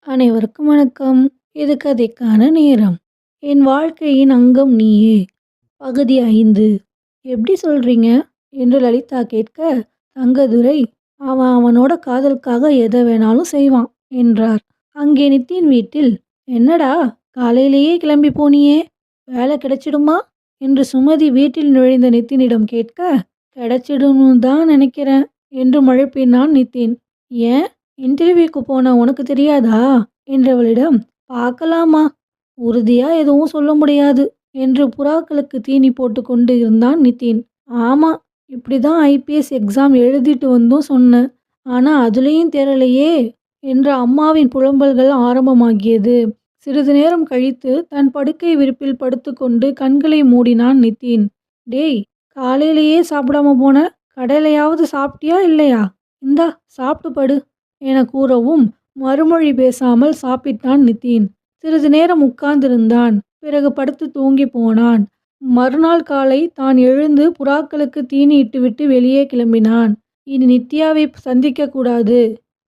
அனைவருக்கும் வணக்கம். இது கதைக்கான நேரம். என் வாழ்க்கையின் அங்கம் நீயே. பகுதி 5. எப்படி சொல்றீங்க? என்று லலிதா கேட்க, தங்கதுரை, அவன் அவனோட காதலுக்காக எதை வேணாலும் செய்வான் என்றார். அங்கே நித்தின் வீட்டில், என்னடா காலையிலேயே கிளம்பி போனியே, வேலை கிடைச்சிடுமா? என்று சுமதி வீட்டில் நுழைந்த நித்தினிடம் கேட்க, கிடைச்சிடும்னு தான் நினைக்கிறேன் என்று மழுப்பினான் நித்தின். ஏன், இன்டர்வியூக்கு போன உனக்கு தெரியாதா என்றவளிடம், பார்க்கலாமா, உறுதியா எதுவும் சொல்ல முடியாது என்று புறாக்களுக்கு தீனி போட்டு கொண்டு இருந்தான் நிதின். ஆமா, இப்படிதான் ஐபிஎஸ் எக்ஸாம் எழுதிட்டு வந்தும் சொன்னேன், ஆனா அதுலேயும் தேரலையே என்ற அம்மாவின் புலம்பல்கள் ஆரம்பமாகியது. சிறிது நேரம் கழித்து தன் படுக்கை விரிப்பில் படுத்துக்கொண்டு கண்களை மூடினான் நிதின். டேய், காலையிலேயே சாப்பிடாம போன, கடையிலையாவது சாப்பிட்டியா இல்லையா? இந்தா சாப்பிட்டு படு என கூறவும் மறுமொழி பேசாமல் சாப்பிட்டான் நிதின். சிறிது நேரம் உட்கார்ந்திருந்தான். பிறகு படுத்து தூங்கி போனான். மறுநாள் காலை தான் எழுந்து புறாக்களுக்கு தீனி இட்டுவிட்டு வெளியே கிளம்பினான். இனி நித்யாவை சந்திக்க கூடாது.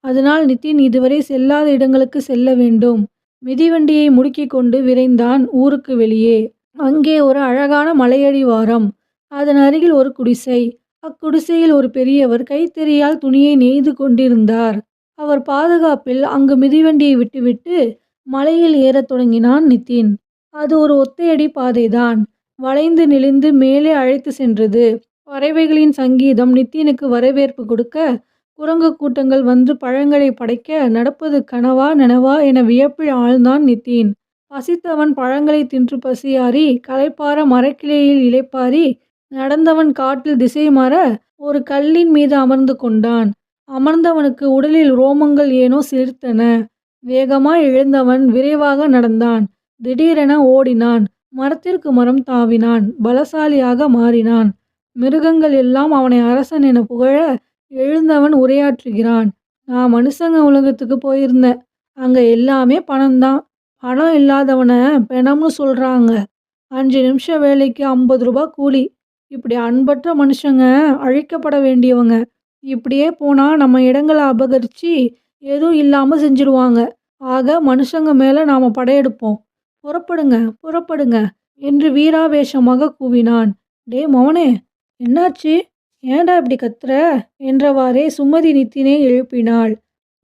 அதனால் நிதின் இதுவரை செல்லாத இடங்களுக்கு செல்ல வேண்டும். மிதிவண்டியை முடுக்கி கொண்டு விரைந்தான் ஊருக்கு வெளியே. அங்கே ஒரு அழகான மலையடிவாரம். அதன் அருகில் ஒரு குடிசை. அக்குடிசையில் ஒரு பெரியவர் கைத்தறியால் துணியை நெய்து கொண்டிருந்தார். அவர் பாதுகாப்பில் அங்கு மிதிவண்டியை விட்டுவிட்டு மலையில் ஏறத் தொடங்கினான் நிதின். அது ஒரு ஒத்தையடி பாதைதான். வளைந்து நெளிந்து மேலே அழைத்து சென்றது. பறவைகளின் சங்கீதம் நித்தினுக்கு வரவேற்பு கொடுக்க, குரங்கு கூட்டங்கள் வந்து பழங்களை படைக்க, நடப்பது கனவா நனவா என வியப்பில் ஆழ்ந்தான் நிதின். பசித்தவன் பழங்களை தின்று பசியாறி, களைப்பார மரக்கிளையில் இளைப்பாரி, நடந்தவன் காட்டில் திசை மாற ஒரு கல்லின் மீது அமர்ந்து கொண்டான். அமர்ந்தவனுக்கு உடலில் ரோமங்கள் ஏனோ சிலிர்த்தன. வேகமாய் எழுந்தவன் விரைவாக நடந்தான். திடீரென ஓடினான். மரத்திற்கு மரம் தாவினான். பலசாலியாக மாறினான். மிருகங்கள் எல்லாம் அவனை அரசன் என புகழ எழுந்தவன் உரையாற்றுகிறான். நான் மனுஷங்க உலகத்துக்கு போயிருந்தேன். அங்க எல்லாமே பணம்தான். பணம் இல்லாதவனை பெணம்னு சொல்றாங்க. 5 நிமிஷம் வேலைக்கு 50 ரூபாய் கூலி. இப்படி அன்பற்ற மனுஷங்க அழிக்கப்பட வேண்டியவங்க. இப்படியே போனா நம்ம இடங்களை அபகரிச்சு எதுவும் இல்லாம செஞ்சிடுவாங்க. ஆக மனுஷங்க மேல நாம படையெடுப்போம். புறப்படுங்க, புறப்படுங்க என்று வீராவேசமாக கூவினான். டே மவனே, என்னாச்சு? ஏன்டா இப்படி கத்துற என்றவாறே சுமதி நித்தினை எழுப்பினாள்.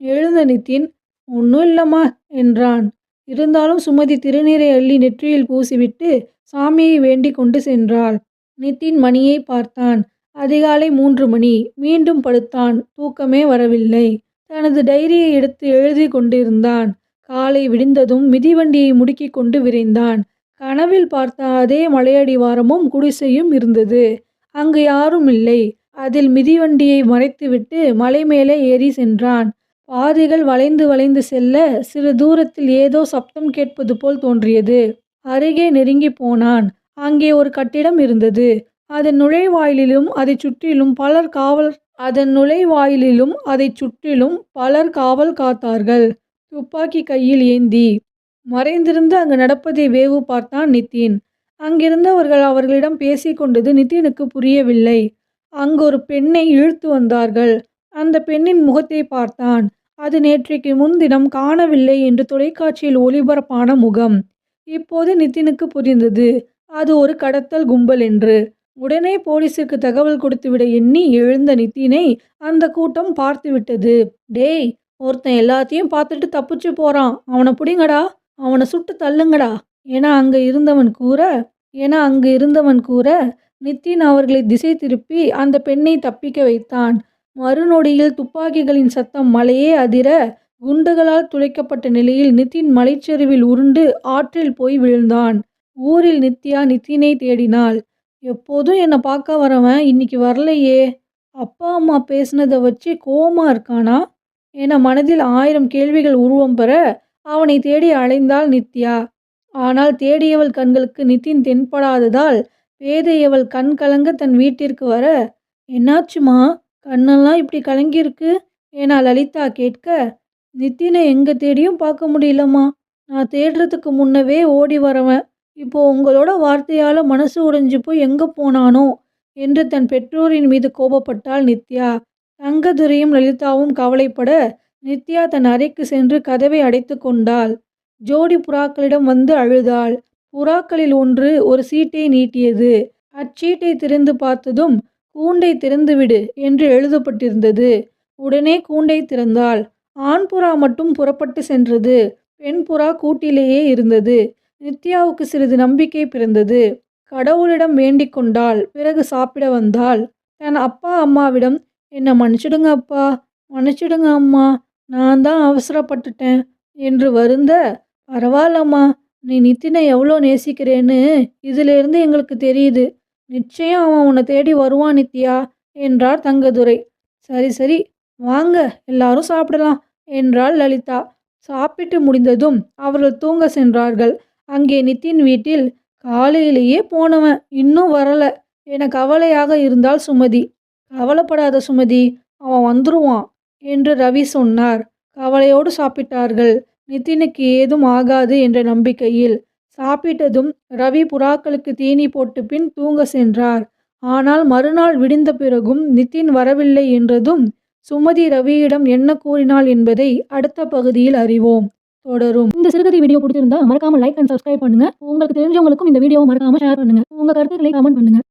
எழுந்த நித்தின், ஒன்றும் இல்லம்மா என்றான். இருந்தாலும் சுமதி திருநீரை அள்ளி நெற்றியில் பூசிவிட்டு சாமியை வேண்டிக் கொண்டு சென்றாள். நித்தின் மணியை பார்த்தான். அதிகாலை 3 மணி. மீண்டும் படுத்தான். தூக்கமே வரவில்லை. தனது டைரியை எடுத்து எழுதி கொண்டிருந்தான். காலை விடிந்ததும் மிதிவண்டியை முடுக்கி கொண்டு விரைந்தான். கனவில் பார்த்த அதே மலையடிவாரமும் குடிசையும் இருந்தது. அங்கு யாரும் இல்லை. அதில் மிதிவண்டியை மறைத்துவிட்டு மலை மேலே ஏறி சென்றான். பாதைகள் வளைந்து வளைந்து செல்ல சிறு தூரத்தில் ஏதோ சப்தம் கேட்பது போல் தோன்றியது. அருகே நெருங்கி போனான். அங்கே ஒரு கட்டிடம் இருந்தது. அதன் நுழைவாயிலிலும் அதைச் சுற்றிலும் பலர் காவல் காத்தார்கள். துப்பாக்கி கையில் ஏந்தி. மறைந்திருந்து அங்கு நடப்பதை வேவு பார்த்தான் நிதின். அங்கிருந்தவர்கள் அவர்களிடம் பேசிக்கொண்டது நிதினுக்கு புரியவில்லை. அங்கு ஒரு பெண்ணை இழுத்து வந்தார்கள். அந்த பெண்ணின் முகத்தை பார்த்தான். அது நேற்றைக்கு முன்தினம் காணவில்லை என்று தொலைக்காட்சியில் ஒளிபரப்பான முகம். இப்போது நிதினுக்கு புரிந்தது, அது ஒரு கடத்தல் கும்பல் என்று. உடனே போலீசுக்கு தகவல் கொடுத்துவிட எண்ணி எழுந்த நிதினை அந்த கூட்டம் பார்த்துவிட்டது. டேய், ஒருத்தன் எல்லாத்தையும் பார்த்துட்டு தப்பிச்சு போறான், அவனை பிடிங்கடா, அவனை சுட்டு தள்ளுங்கடா என அங்கு இருந்தவன் கூற நிதின் அவர்களை திசை திருப்பி அந்த பெண்ணை தப்பிக்க வைத்தான். மறுநொடியில் துப்பாக்கிகளின் சத்தம் மலையே அதிர, குண்டுகளால் துளைக்கப்பட்ட நிலையில் நிதின் மலைச்சரிவில் உருண்டு ஆற்றில் போய் விழுந்தான். ஊரில் நித்யா நிதினை தேடினாள். எப்போதும் என்னை பார்க்க வரவன் இன்னைக்கு வரலையே, அப்பா அம்மா பேசினதை வச்சு கோவமா இருக்கானா என மனதில் 1000 கேள்விகள் உருவம் பெற அவனை தேடி அலைந்தாள் நித்யா. ஆனால் தேடியவள் கண்களுக்கு நிதின் தென்படாததால் பேதையவள் கண் கலங்க தன் வீட்டிற்கு வர, என்னாச்சுமா, கண்ணெல்லாம் இப்படி கலங்கியிருக்கு என லலிதா கேட்க, நித்தினை எங்கே தேடியும் பார்க்க முடியலம்மா. நான் தேடுறதுக்கு முன்னவே ஓடி வரவன் இப்போ உங்களோட வார்த்தையால் மனசு உடைஞ்சு போய் எங்கே போனானோ என்று தன் பெற்றோரின் மீது கோபப்பட்டாள் நித்யா. தங்கதுரையும் லலிதாவும் கவலைப்பட நித்யா தன் அறைக்கு சென்று கதவை அடைத்து கொண்டாள். ஜோடி புறாக்களிடம் வந்து அழுதாள். புறாக்களில் ஒன்று ஒரு சீட்டை நீட்டியது. அச்சீட்டை திறந்து பார்த்ததும் கூண்டை திறந்துவிடு என்று எழுதப்பட்டிருந்தது. உடனே கூண்டை திறந்தாள். ஆண் புறா மட்டும் புறப்பட்டு சென்றது. பெண் புறா கூட்டிலேயே இருந்தது. நித்யாவுக்கு சிறிது நம்பிக்கை பிறந்தது. கடவுளிடம் வேண்டிக் கொண்டாள். பிறகு சாப்பிட வந்தாள். தன் அப்பா அம்மாவிடம், என்னை மன்னிச்சிடுங்க அப்பா, மன்னிச்சிடுங்க அம்மா, நான் தான் அவசரப்பட்டுட்டேன் என்று வருந்த, பரவாயில்லம்மா, நீ நித்தினை எவ்வளோ நேசிக்கிறேன்னு இதிலிருந்து எங்களுக்கு தெரியுது. நிச்சயம் அவன் உன்னை தேடி வருவான் நித்யா என்றார் தங்கதுரை. சரி சரி, வாங்க எல்லாரும் சாப்பிடலாம் என்றாள் லலிதா. சாப்பிட்டு முடிந்ததும் அவர்கள் தூங்க சென்றார்கள். அங்கே நித்தின் வீட்டில் காலையிலேயே போனவன் இன்னும் வரல என கவலையாக இருந்தாள் சுமதி. கவலைப்படாத சுமதி, அவன் வந்துருவான் என்று ரவி சொன்னார். கவலையோடு சாப்பிட்டார்கள். நித்தினுக்கு ஏதும் ஆகாது என்ற நம்பிக்கையில். சாப்பிட்டதும் ரவி புறாக்களுக்கு தீனி போட்டு பின் தூங்க சென்றார். ஆனால் மறுநாள் விடிந்த பிறகும் நித்தின் வரவில்லை என்றதும் சுமதி ரவியிடம் என்ன கூறினாள் என்பதை அடுத்த பகுதியில் அறிவோம். தொடரும். இந்த சிறுகதை வீடியோ பிடிச்சிருந்தா மறக்காம லைக் அண்ட் சப்ஸ்கிரைப் பண்ணுங்க. உங்களுக்கு தெரிஞ்சவங்களுக்கும் இந்த வீடியோவை மறக்காம ஷேர் பண்ணுங்க. உங்க கருத்துக்களை கமெண்ட் பண்ணுங்க.